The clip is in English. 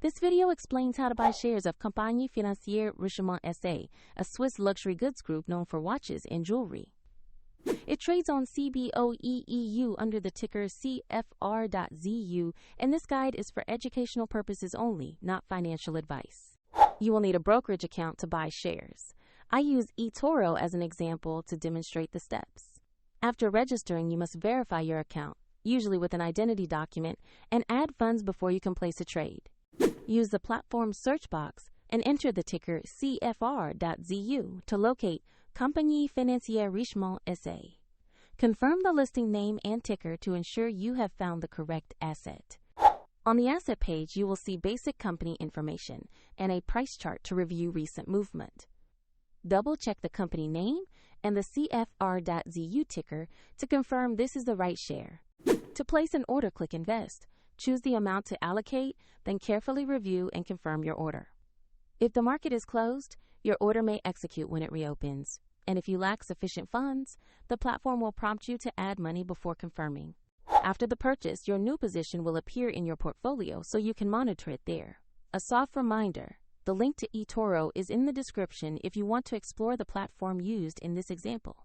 This video explains how to buy shares of Compagnie Financiere Richemont SA, a Swiss luxury goods group known for watches and jewelry. It trades on CBOE EU under the ticker CFR.ZU, and this guide is for educational purposes only, not financial advice. You will need a brokerage account to buy shares. I use eToro as an example to demonstrate the steps. After registering, you must verify your account, usually with an identity document, and add funds before you can place a trade. Use the platform search box and enter the ticker CFR.ZU to locate Compagnie Financiere Richemont SA. Confirm the listing name and ticker to ensure you have found the correct asset. On the asset page, you will see basic company information and a price chart to review recent movement. Double-check the company name and the CFR.ZU ticker to confirm this is the right share. To place an order, click Invest. Choose the amount to allocate, then carefully review and confirm your order. If the market is closed, your order may execute when it reopens. And if you lack sufficient funds, the platform will prompt you to add money before confirming. After the purchase, your new position will appear in your portfolio so you can monitor it there. A soft reminder, the link to eToro is in the description if you want to explore the platform used in this example.